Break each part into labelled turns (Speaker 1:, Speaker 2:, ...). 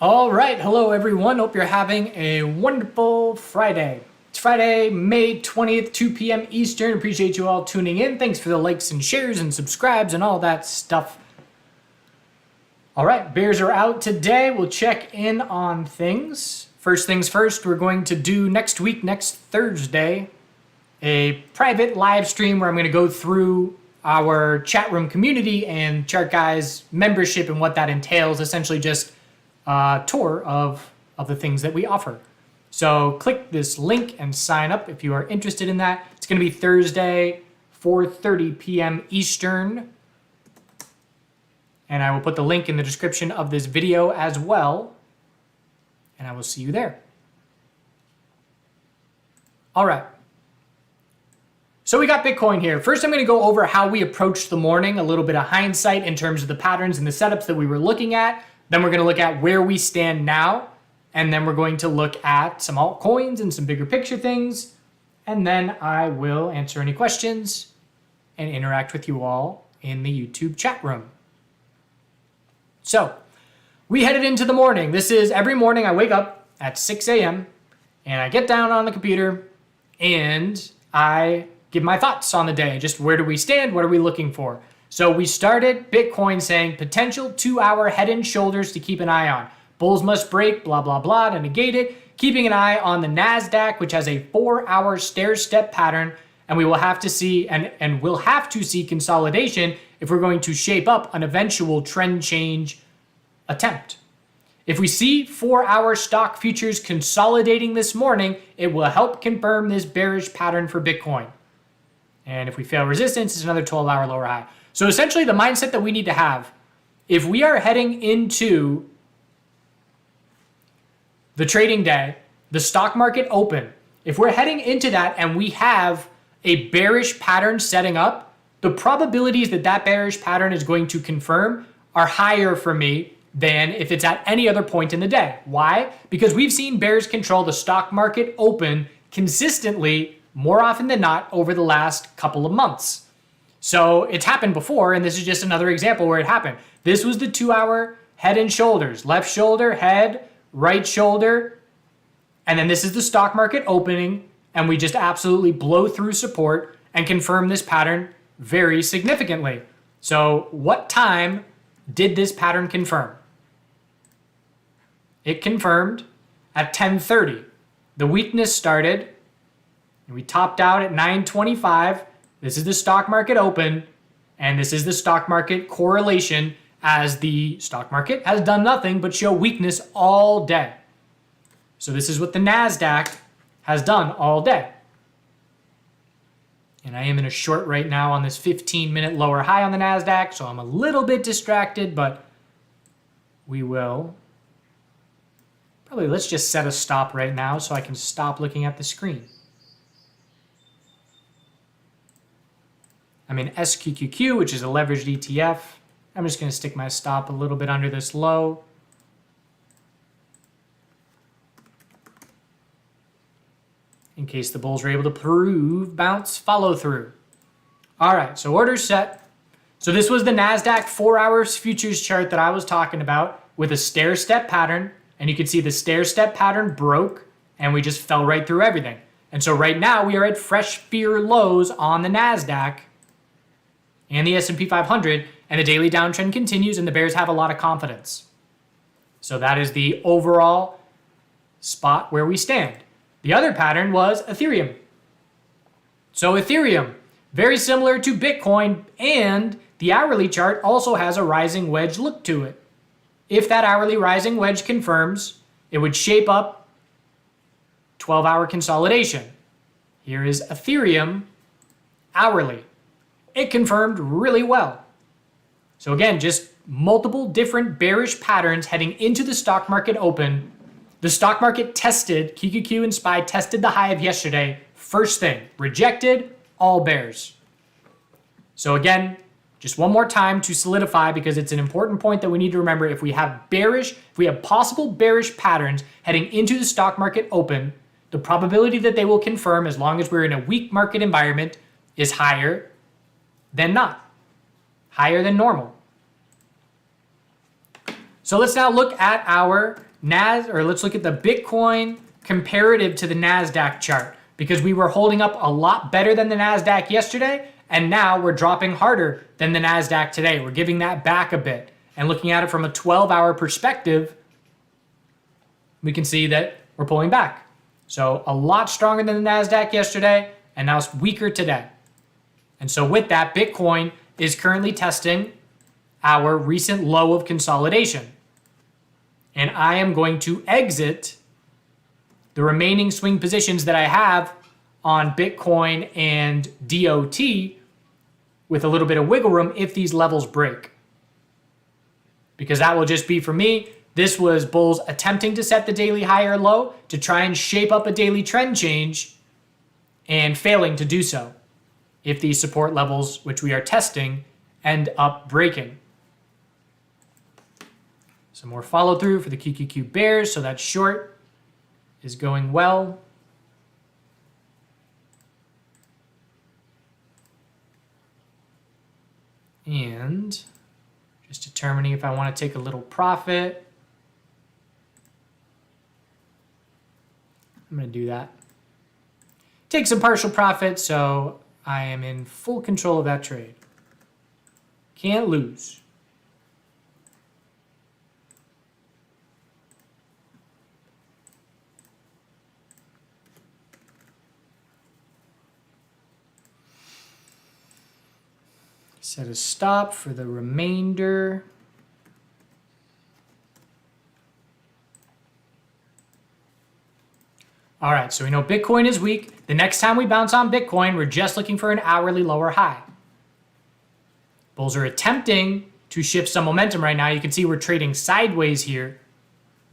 Speaker 1: All right, hello everyone. Hope you're having a wonderful Friday. It's Friday, May 20th, 2 p.m. Eastern. Appreciate you all tuning in. Thanks for the likes and shares and subscribes and all that stuff. All right, bears are out today. We'll check in on things. First things first, we're going to do next Thursday, a private live stream where I'm going to go through our chat room community and TheChartGuys membership and what that entails. Essentially just a tour of the things that we offer. So click this link and sign up if you are interested in that. It's going to be Thursday, 4:30 p.m. Eastern. And I will put the link in the description of this video as well. And I will see you there. All right. So we got Bitcoin here. First, I'm going to go over how we approached the morning, a little bit of hindsight in terms of the patterns and the setups that we were looking at. Then we're going to look at where we stand now. And then we're going to look at some altcoins and some bigger picture things. And then I will answer any questions and interact with you all in the YouTube chat room. So we headed into the morning. This is every morning I wake up at 6 a.m. and I get down on the computer and I give my thoughts on the day. Just where do we stand? What are we looking for? So we started Bitcoin saying potential 2-hour head and shoulders to keep an eye on. Bulls must break, blah, blah, blah, to negate it. Keeping an eye on the NASDAQ, which has a 4-hour stair-step pattern. And we will have to see, and we'll have to see consolidation if we're going to shape up an eventual trend change attempt. If we see 4-hour stock futures consolidating this morning, it will help confirm this bearish pattern for Bitcoin. And if we fail resistance, it's another 12-hour lower high. So essentially the mindset that we need to have, if we are heading into the trading day, the stock market open, if we're heading into that and we have a bearish pattern setting up, the probabilities that that bearish pattern is going to confirm are higher for me than if it's at any other point in the day. Why? Because we've seen bears control the stock market open consistently more often than not over the last couple of months. So it's happened before, and this is just another example where it happened. This was the 2-hour head and shoulders, left shoulder, head, right shoulder, and then this is the stock market opening, and we just absolutely blow through support and confirm this pattern very significantly. So what time did this pattern confirm? It confirmed at 10:30. The weakness started, and we topped out at 9:25. This is the stock market open, and this is the stock market correlation as the stock market has done nothing but show weakness all day. So this is what the NASDAQ has done all day. And I am in a short right now on this 15-minute lower high on the NASDAQ, so I'm a little bit distracted, but we will probably, let's just set a stop right now so I can stop looking at the screen. I'm in SQQQ, which is a leveraged ETF. I'm just going to stick my stop a little bit under this low. In case the bulls are able to prove bounce follow through. All right, so order set. So this was the NASDAQ 4-hour futures chart that I was talking about with a stair-step pattern. And you can see the stair-step pattern broke and we just fell right through everything. And so right now we are at fresh fear lows on the NASDAQ and the S&P 500, and the daily downtrend continues, and the bears have a lot of confidence. So that is the overall spot where we stand. The other pattern was Ethereum. So Ethereum, very similar to Bitcoin, and the hourly chart also has a rising wedge look to it. If that hourly rising wedge confirms, it would shape up 12-hour consolidation. Here is Ethereum hourly. It confirmed really well. So again, just multiple different bearish patterns heading into the stock market open. The stock market tested, QQQ and SPY tested the high of yesterday. First thing, rejected, all bears. So again, just one more time to solidify, because it's an important point that we need to remember. If we have possible bearish patterns heading into the stock market open, the probability that they will confirm, as long as we're in a weak market environment, is higher than not, higher than normal. So let's now look at let's look at the Bitcoin comparative to the NASDAQ chart, because we were holding up a lot better than the NASDAQ yesterday, and now we're dropping harder than the NASDAQ today. We're giving that back a bit. And looking at it from a 12-hour perspective, we can see that we're pulling back. So a lot stronger than the NASDAQ yesterday, and now it's weaker today. And so with that, Bitcoin is currently testing our recent low of consolidation. And I am going to exit the remaining swing positions that I have on Bitcoin and DOT with a little bit of wiggle room if these levels break. Because that will just be, for me, this was bulls attempting to set the daily high or low to try and shape up a daily trend change and failing to do so if these support levels, which we are testing, end up breaking. Some more follow through for the QQQ bears, so that short is going well. And just determining if I want to take a little profit. I'm going to do that. Take some partial profit, so I am in full control of that trade. Can't lose. Set a stop for the remainder. All right, so we know Bitcoin is weak. The next time we bounce on Bitcoin, we're just looking for an hourly lower high. Bulls are attempting to shift some momentum right now. You can see we're trading sideways here,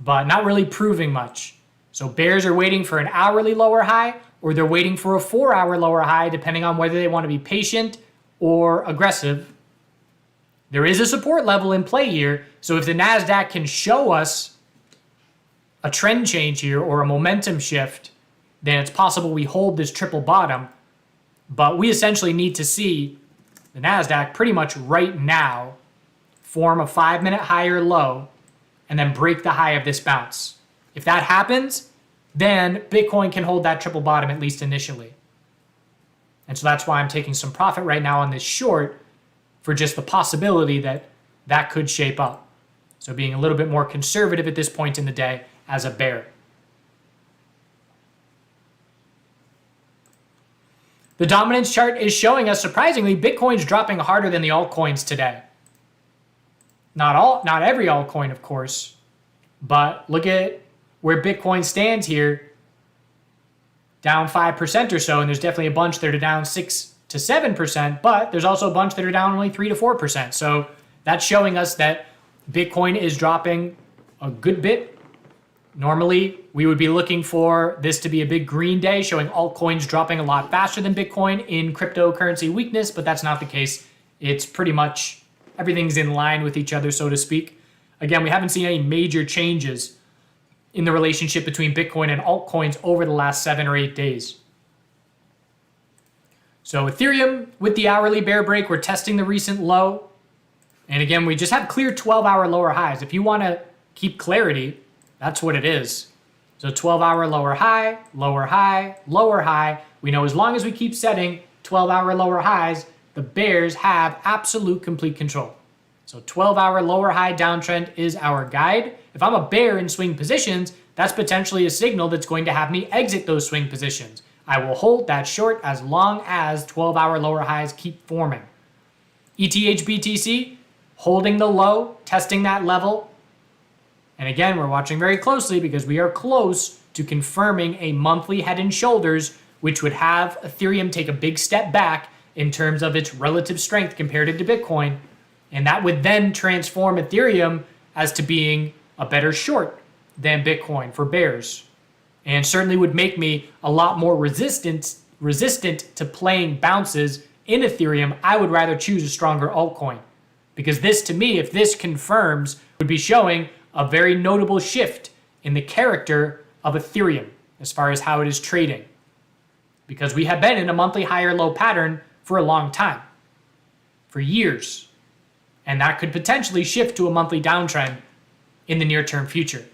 Speaker 1: but not really proving much. So bears are waiting for an hourly lower high, or they're waiting for a 4-hour lower high, depending on whether they want to be patient or aggressive. There is a support level in play here, so if the NASDAQ can show us a trend change here or a momentum shift, then it's possible we hold this triple bottom. But we essentially need to see the NASDAQ pretty much right now form a 5-minute high or low and then break the high of this bounce. If that happens, then Bitcoin can hold that triple bottom, at least initially. And so that's why I'm taking some profit right now on this short, for just the possibility that that could shape up. So being a little bit more conservative at this point in the day as a bear. The dominance chart is showing us, surprisingly, Bitcoin's dropping harder than the altcoins today. Not every altcoin, of course, but look at where Bitcoin stands here. Down 5% or so, and there's definitely a bunch that are down 6 to 7%, but there's also a bunch that are down only 3 to 4%. So that's showing us that Bitcoin is dropping a good bit. Normally, we would be looking for this to be a big green day, showing altcoins dropping a lot faster than Bitcoin in cryptocurrency weakness, but that's not the case. It's pretty much everything's in line with each other, so to speak. Again, we haven't seen any major changes in the relationship between Bitcoin and altcoins over the last 7 or 8 days. So Ethereum, with the hourly bear break, we're testing the recent low. And again, we just have clear 12-hour lower highs. If you want to keep clarity, that's what it is. So 12-hour lower high, lower high, lower high. We know as long as we keep setting 12-hour lower highs, the bears have absolute complete control. So 12-hour lower high downtrend is our guide. If I'm a bear in swing positions, that's potentially a signal that's going to have me exit those swing positions. I will hold that short as long as 12-hour lower highs keep forming. ETH BTC, holding the low, testing that level. And again, we're watching very closely because we are close to confirming a monthly head and shoulders, which would have Ethereum take a big step back in terms of its relative strength compared to Bitcoin. And that would then transform Ethereum as to being a better short than Bitcoin for bears. And certainly would make me a lot more resistant to playing bounces in Ethereum. I would rather choose a stronger altcoin. Because this, to me, if this confirms, would be showing a very notable shift in the character of Ethereum as far as how it is trading. Because we have been in a monthly higher low pattern for a long time, for years. And that could potentially shift to a monthly downtrend in the near-term future.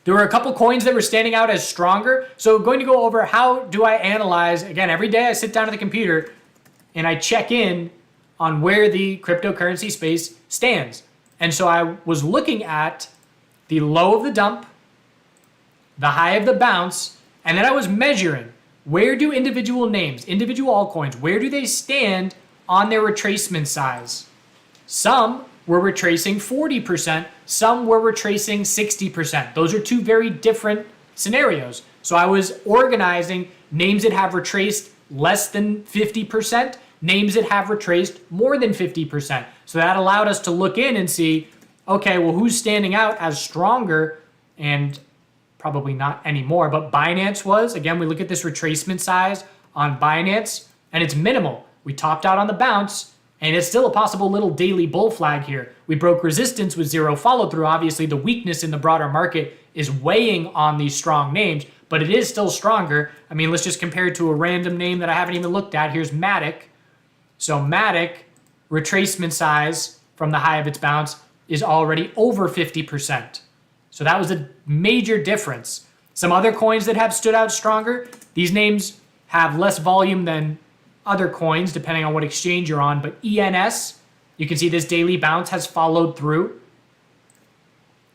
Speaker 1: There were a couple coins that were standing out as stronger. So going to go over how do I analyze, again, every day I sit down at the computer and I check in on where the cryptocurrency space stands. And so I was looking at the low of the dump, the high of the bounce, and then I was measuring where do individual names, individual altcoins, where do they stand on their retracement size? Some were retracing 40%, some were retracing 60%. Those are two very different scenarios. So I was organizing names that have retraced less than 50%, names that have retraced more than 50%. So that allowed us to look in and see, okay, well, who's standing out as stronger? And probably not anymore, but Binance was. Again, we look at this retracement size on Binance, and it's minimal. We topped out on the bounce, and it's still a possible little daily bull flag here. We broke resistance with zero follow through. Obviously, the weakness in the broader market is weighing on these strong names, but it is still stronger. I mean, let's just compare it to a random name that I haven't even looked at. Here's Matic. So Matic, retracement size from the high of its bounce is already over 50%. So that was a major difference. Some other coins that have stood out stronger, these names have less volume than other coins, depending on what exchange you're on, but ENS, you can see this daily bounce has followed through.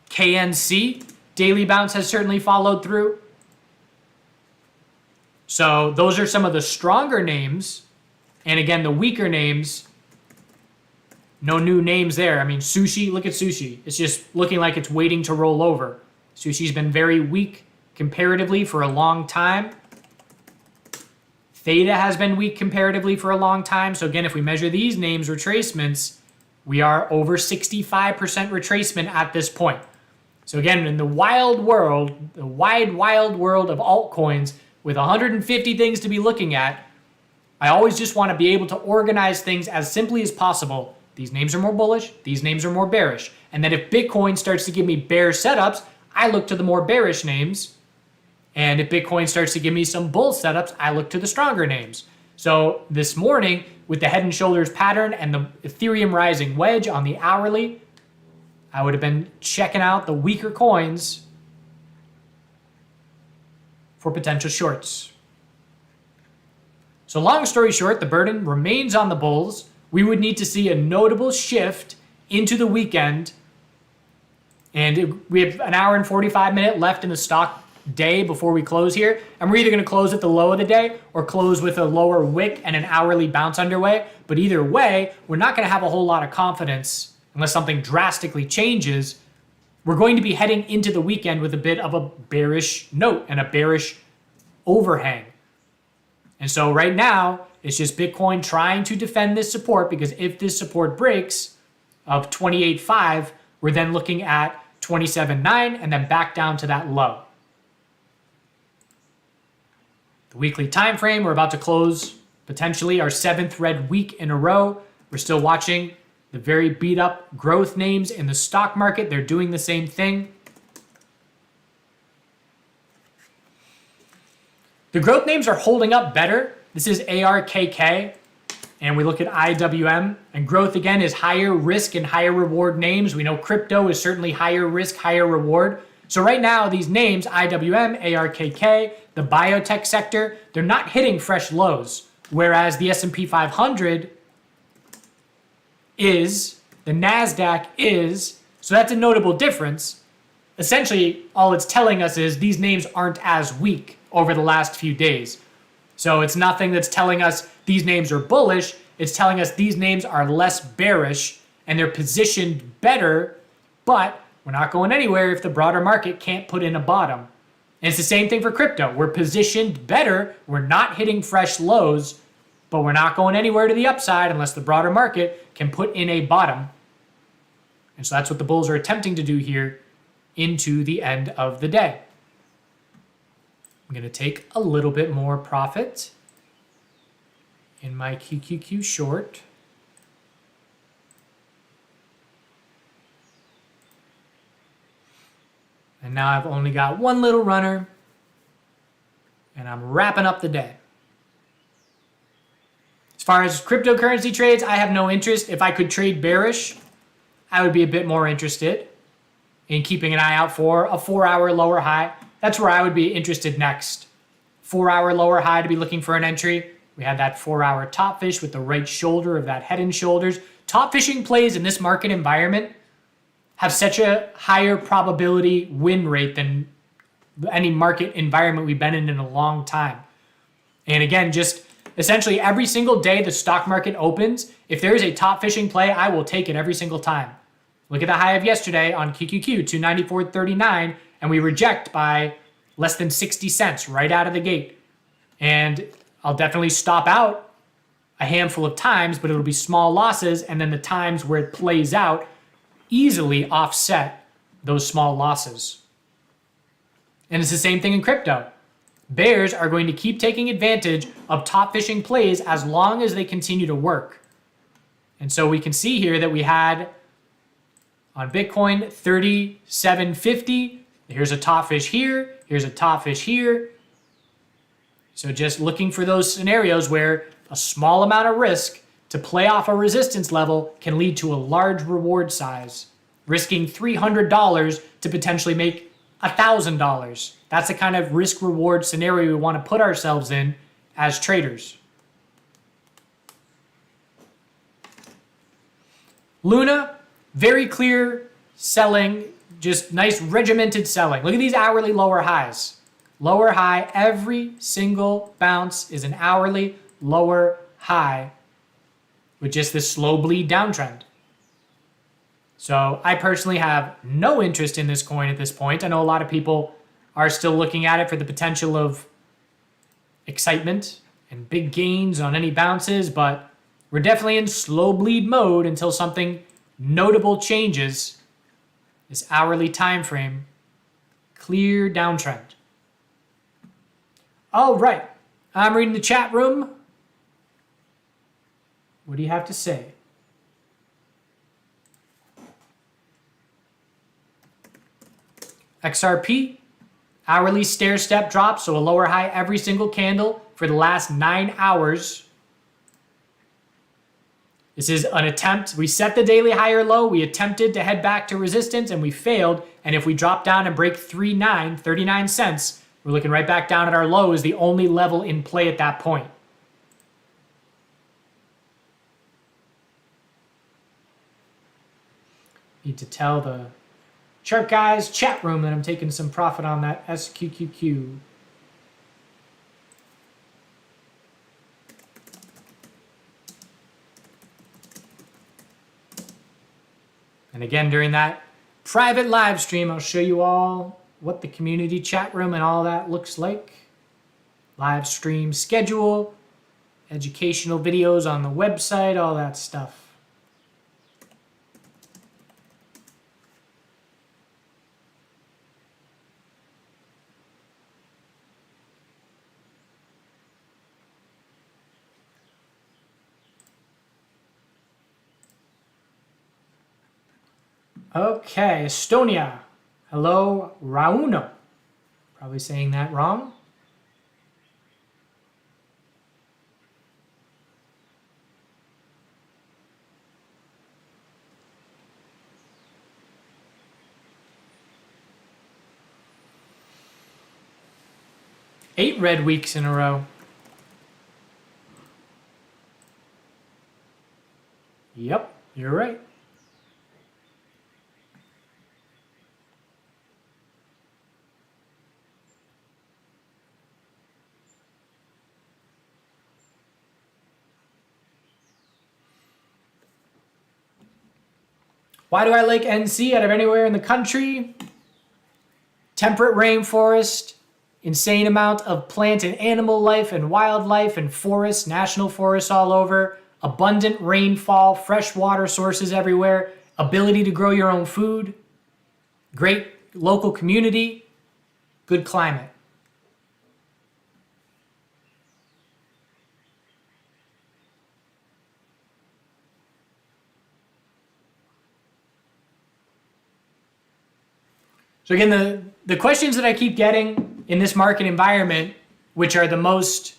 Speaker 1: KNC, daily bounce has certainly followed through. So those are some of the stronger names. And again, the weaker names, no new names there. I mean, Sushi, look at Sushi. It's just looking like it's waiting to roll over. Sushi's been very weak comparatively for a long time. Theta has been weak comparatively for a long time. So again, if we measure these names retracements, we are over 65% retracement at this point. So again, in the wild world, the wild world of altcoins with 150 things to be looking at, I always just want to be able to organize things as simply as possible. These names are more bullish, these names are more bearish. And then if Bitcoin starts to give me bear setups, I look to the more bearish names. And if Bitcoin starts to give me some bull setups, I look to the stronger names. So this morning, with the head and shoulders pattern and the Ethereum rising wedge on the hourly, I would have been checking out the weaker coins for potential shorts. So long story short, the burden remains on the bulls. We would need to see a notable shift into the weekend. And we have an hour and 45 minutes left in the stock day before we close here, and we're either going to close at the low of the day or close with a lower wick and an hourly bounce underway. But either way, we're not going to have a whole lot of confidence unless something drastically changes. We're going to be heading into the weekend with a bit of a bearish note and a bearish overhang. And so right now, it's just Bitcoin trying to defend this support, because if this support breaks of 28.5, we're then looking at 27.9 and then back down to that low. Weekly time frame, we're about to close potentially our 7th red week in a row. We're still watching the very beat up growth names in the stock market. They're doing the same thing. The growth names are holding up better. This is ARKK, and we look at IWM, and growth again is higher risk and higher reward names. We know crypto is certainly higher risk, higher reward. So right now, these names, IWM, ARKK, the biotech sector, they're not hitting fresh lows, whereas the S&P 500 is, the NASDAQ is, so that's a notable difference. Essentially, all it's telling us is these names aren't as weak over the last few days. So it's nothing that's telling us these names are bullish, it's telling us these names are less bearish and they're positioned better, but we're not going anywhere if the broader market can't put in a bottom. And it's the same thing for crypto. We're positioned better. We're not hitting fresh lows, but we're not going anywhere to the upside unless the broader market can put in a bottom. And so that's what the bulls are attempting to do here into the end of the day. I'm going to take a little bit more profit in my QQQ short. And now I've only got one little runner, and I'm wrapping up the day. As far as cryptocurrency trades, I have no interest. If I could trade bearish, I would be a bit more interested. and keeping an eye out for a 4-hour lower high. That's where I would be interested next. 4-hour lower high to be looking for an entry. We had that 4-hour top fish with the right shoulder of that head and shoulders. Top fishing plays in this market environment have such a higher probability win rate than any market environment we've been in a long time. And again, just essentially every single day the stock market opens, if there is a top fishing play, I will take it every single time. Look at the high of yesterday on QQQ, 294.39, and we reject by less than 60 cents right out of the gate. And I'll definitely stop out a handful of times, but it'll be small losses, and then the times where it plays out easily offset those small losses. And it's the same thing in crypto. Bears are going to keep taking advantage of top fishing plays as long as they continue to work. And so we can see here that we had on Bitcoin 37.50. Here's a top fish here. Here's a top fish here. So just looking for those scenarios where a small amount of risk to play off a resistance level can lead to a large reward size. Risking $300 to potentially make $1,000. That's the kind of risk reward scenario we want to put ourselves in as traders. Luna, very clear selling, just nice regimented selling. Look at these hourly lower highs. Lower high, every single bounce is an hourly lower high with just this slow bleed downtrend. So I personally have no interest in this coin at this point. I know a lot of people are still looking at it for the potential of excitement and big gains on any bounces, but we're definitely in slow bleed mode until something notable changes. This hourly time frame, clear downtrend. All right, I'm reading the chat room. What do you have to say? XRP, hourly stair step drop, so a lower high every single candle for the last 9 hours. This is an attempt. We set the daily high or low. We attempted to head back to resistance and we failed. And if we drop down and break 39 cents, we're looking right back down at our low as the only level in play at that point. Need to tell the Chart Guys chat room that I'm taking some profit on that SQQQ. And again, during that private live stream, I'll show you all what the community chat room and all that looks like. Live stream schedule, educational videos on the website, all that stuff. Okay, Estonia. Hello, Rauno. Probably saying that wrong. Eight red weeks in a row. Yep, you're right. Why do I like NC out of anywhere in the country? Temperate rainforest, insane amount of plant and animal life and wildlife and forests, national forests all over, abundant rainfall, fresh water sources everywhere, ability to grow your own food, great local community, good climate. So again, the questions that I keep getting in this market environment, which are the most,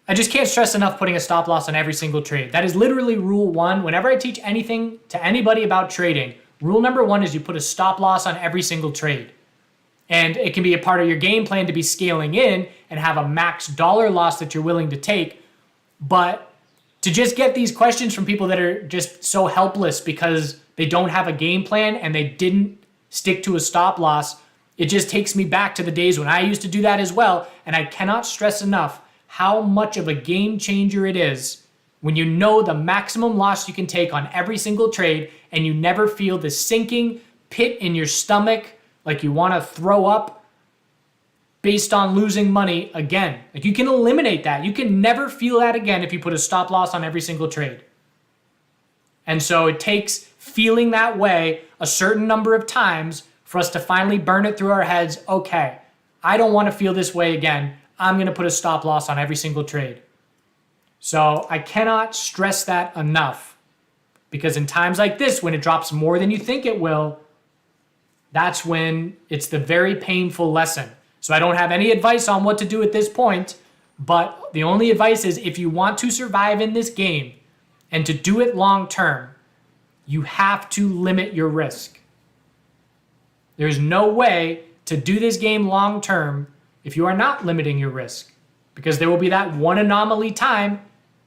Speaker 1: I just can't stress enough putting a stop loss on every single trade. That is literally rule one. Whenever I teach anything to anybody about trading, Rule number one is you put a stop loss on every single trade. And it can be a part of your game plan to be scaling in and have a max dollar loss that you're willing to take. But to just get these questions from people that are just so helpless because they don't have a game plan and they didn't stick to a stop loss, it just takes me back to the days when I used to do that as well. And I cannot stress enough how much of a game changer it is when you know the maximum loss you can take on every single trade and you never feel the sinking pit in your stomach like you want to throw up based on losing money again. Like, you can eliminate that. You can never feel that again if you put a stop loss on every single trade. And so it takes feeling that way a certain number of times for us to finally burn it through our heads. Okay, I don't want to feel this way again. I'm going to put a stop loss on every single trade. So I cannot stress that enough, because in times like this, when it drops more than you think it will, that's when it's the very painful lesson. So I don't have any advice on what to do at this point, but the only advice is, if you want to survive in this game and to do it long term, you have to limit your risk. There's no way to do this game long term if you are not limiting your risk, because there will be that one anomaly time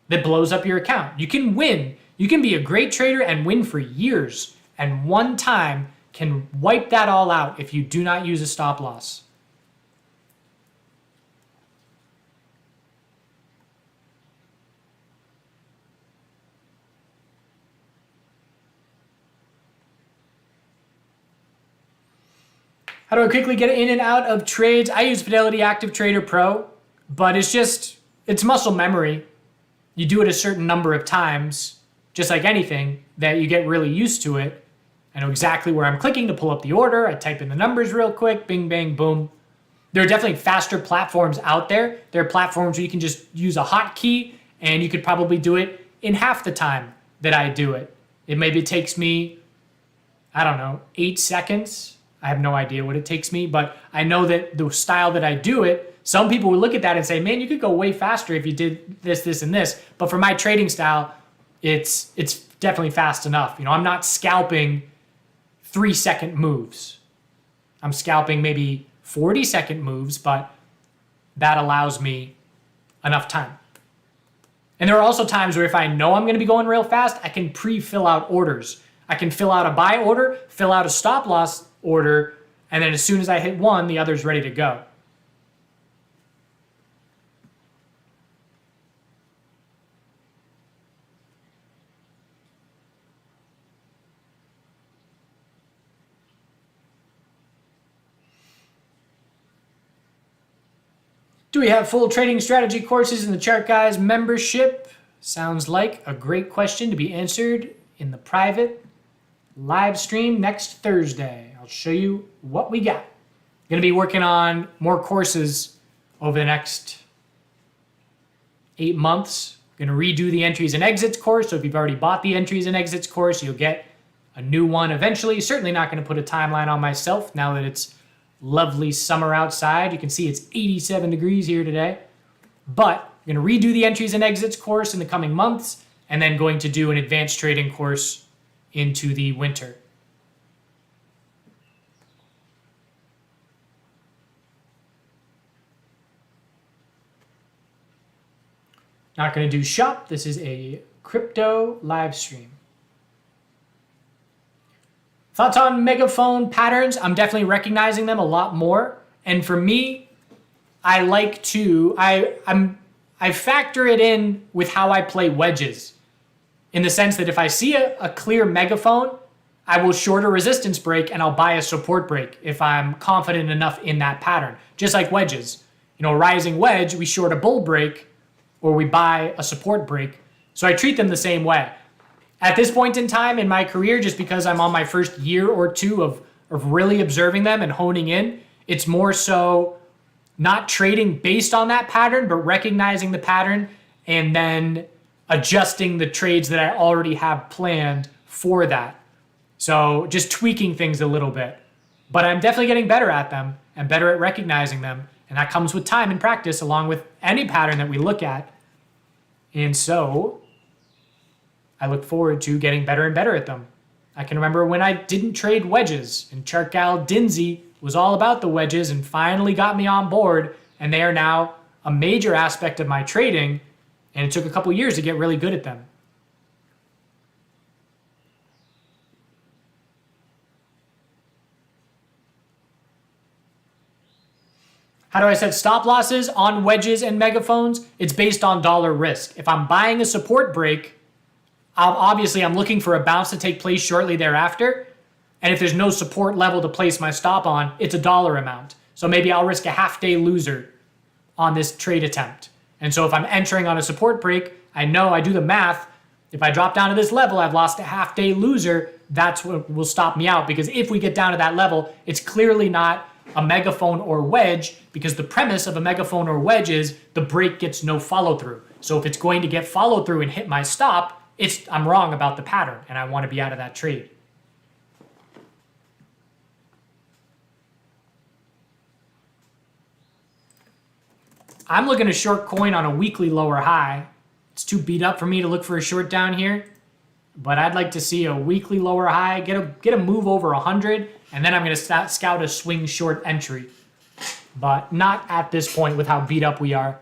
Speaker 1: that blows up your account. You can win. You can be a great trader and win for years, and one time can wipe that all out if you do not use a stop loss. How do I quickly get in and out of trades? I use Fidelity Active Trader Pro, but it's muscle memory. You do it a certain number of times, just like anything, that you get really used to it. I know exactly where I'm clicking to pull up the order. I type in the numbers real quick, bing, bang, boom. There are definitely faster platforms out there. There are platforms where you can just use a hotkey and you could probably do it in half the time that I do it. It maybe takes me, 8 seconds. I have no idea what it takes me, but I know that the style that I do it, some people would look at that and say, man, you could go way faster if you did this, this, and this. But for my trading style, it's definitely fast enough. I'm not scalping 3-second moves. I'm scalping maybe 40-second moves, but that allows me enough time. And there are also times where if I know I'm going to be going real fast, I can pre-fill out orders. I can fill out a buy order, fill out a stop loss order, and then as soon as I hit one, the other's ready to go. Do we have full trading strategy courses in the Chart Guys membership? Sounds like a great question to be answered in the private live stream next Thursday. I'll show you what we got. Going to be working on more courses over the next 8 months. Going to redo the entries and exits course. So if you've already bought the entries and exits course, you'll get a new one eventually. Certainly not going to put a timeline on myself now that it's lovely summer outside. You can see it's 87 degrees here today. But I'm going to redo the entries and exits course in the coming months, and then going to do an advanced trading course into the winter. Not going to do shop. This is a crypto live stream. Thoughts on megaphone patterns? I'm definitely recognizing them a lot more. And for me, I like to, I factor it in with how I play wedges. In the sense that if I see a clear megaphone, I will short a resistance break and I'll buy a support break if I'm confident enough in that pattern. Just like wedges. A rising wedge, we short a bull break or we buy a support break. So I treat them the same way. At this point in time in my career, just because I'm on my first year or two of really observing them and honing in, it's more so not trading based on that pattern, but recognizing the pattern and then adjusting the trades that I already have planned for that. So just tweaking things a little bit. But I'm definitely getting better at them and better at recognizing them. And that comes with time and practice along with any pattern that we look at. And so I look forward to getting better and better at them. I can remember when I didn't trade wedges, and chart gal Dinsey was all about the wedges and finally got me on board, and they are now a major aspect of my trading, and it took a couple years to get really good at them. How do I set stop losses on wedges and megaphones? It's based on dollar risk. If I'm buying a support break, obviously I'm looking for a bounce to take place shortly thereafter. And if there's no support level to place my stop on, it's a dollar amount. So maybe I'll risk a half-day loser on this trade attempt. And so if I'm entering on a support break, I know I do the math. If I drop down to this level, I've lost a half-day loser. That's what will stop me out, because if we get down to that level, it's clearly not a megaphone or wedge, because the premise of a megaphone or wedge is the break gets no follow through. So if it's going to get follow through and hit my stop, I'm wrong about the pattern and I want to be out of that trade. I'm looking to short coin on a weekly lower high. It's too beat up for me to look for a short down here, but I'd like to see a weekly lower high, get a move over 100, and then I'm going to scout a swing short entry. But not at this point with how beat up we are.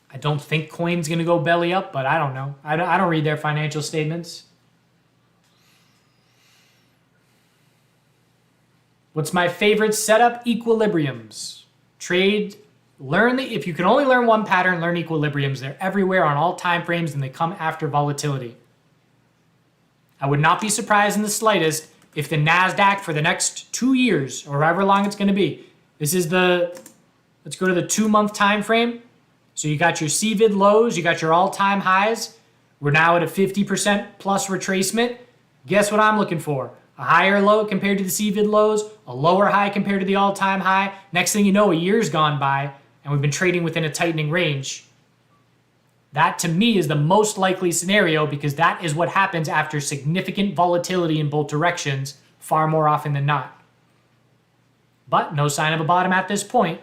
Speaker 1: I don't think coin's going to go belly up, but I don't know. I don't read their financial statements. What's my favorite setup? Equilibriums. Trade, if you can only learn one pattern, learn equilibriums. They're everywhere on all time frames and they come after volatility. I would not be surprised in the slightest if the NASDAQ for the next 2 years, or however long it's going to be, let's go to the 2-month time frame. So you got your CVID lows, you got your all-time highs. We're now at a 50% plus retracement. Guess what I'm looking for? A higher low compared to the CVID lows, a lower high compared to the all-time high. Next thing you know, a year's gone by, and we've been trading within a tightening range. That, to me, is the most likely scenario, because that is what happens after significant volatility in both directions, far more often than not. But no sign of a bottom at this point.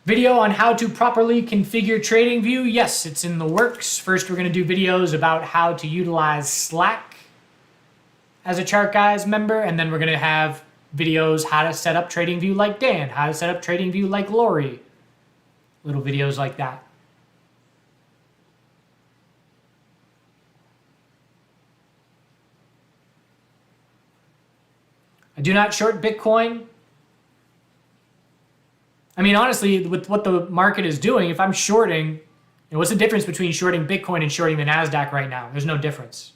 Speaker 1: Video on how to properly configure TradingView. Yes, it's in the works. First, we're going to do videos about how to utilize Slack as a ChartGuys member, and then we're going to have videos how to set up TradingView like Dan, how to set up TradingView like Lori. Little videos like that. I do not short Bitcoin. I mean, honestly, with what the market is doing, if I'm shorting, what's the difference between shorting Bitcoin and shorting the NASDAQ right now? There's no difference.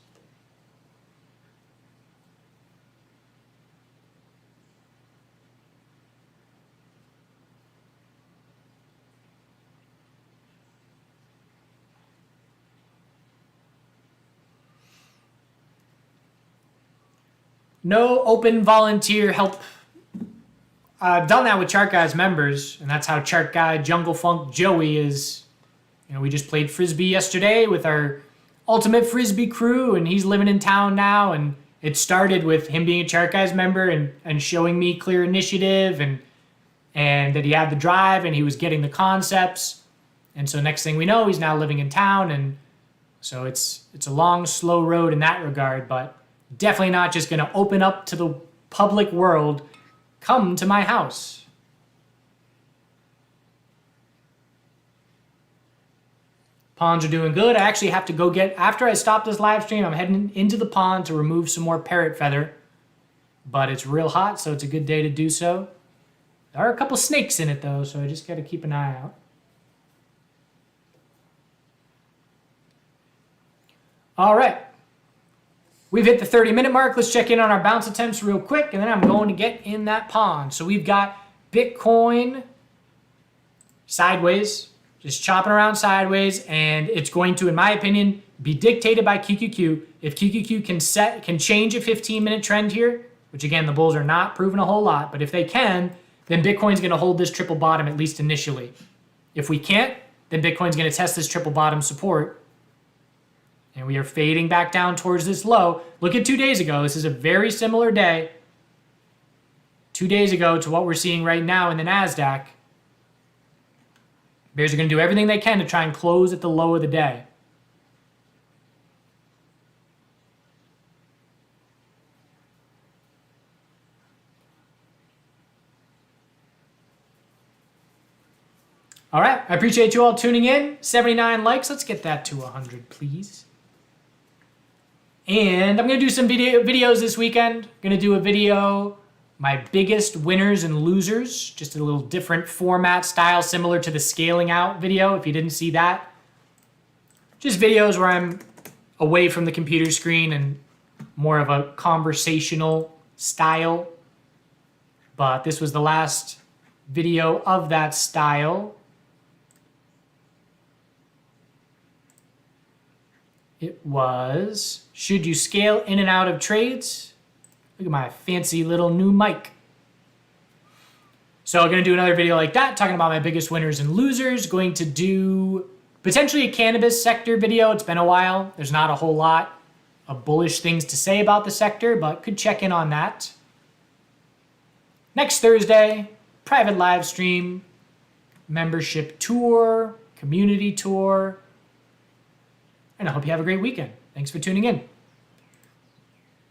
Speaker 1: No open volunteer help. I've done that with ChartGuys members, and that's how Chart Guy Jungle Funk Joey is. We just played Frisbee yesterday with our Ultimate Frisbee crew, and he's living in town now, and it started with him being a ChartGuys member and showing me clear initiative and that he had the drive and he was getting the concepts. And so next thing we know, he's now living in town, and so it's a long, slow road in that regard, but definitely not just going to open up to the public world. Come to my house. Ponds are doing good. I actually have to go after I stop this live stream, I'm heading into the pond to remove some more parrot feather. But it's real hot, so it's a good day to do so. There are a couple snakes in it, though, so I just got to keep an eye out. All right. We've hit the 30-minute mark. Let's check in on our bounce attempts real quick, and then I'm going to get in that pond. So we've got Bitcoin sideways, just chopping around sideways, and it's going to, in my opinion, be dictated by QQQ. If QQQ can change a 15-minute trend here, which again, the bulls are not proving a whole lot, but if they can, then Bitcoin's going to hold this triple bottom at least initially. If we can't, then Bitcoin's going to test this triple bottom support. And we are fading back down towards this low. Look at 2 days ago. This is a very similar day. 2 days ago to what we're seeing right now in the NASDAQ. Bears are going to do everything they can to try and close at the low of the day. All right, I appreciate you all tuning in. 79 likes. Let's get that to 100, please. And I'm going to do some videos this weekend. Going to do a video, my biggest winners and losers, just a little different format style, similar to the scaling out video, if you didn't see that. Just videos where I'm away from the computer screen and more of a conversational style. But this was the last video of that style. It was, should you scale in and out of trades? Look at my fancy little new mic. So I'm going to do another video like that, talking about my biggest winners and losers. Going to do potentially a cannabis sector video. It's been a while. There's not a whole lot of bullish things to say about the sector, but could check in on that. Next Thursday, private live stream, membership tour, community tour. And I hope you have a great weekend. Thanks for tuning in.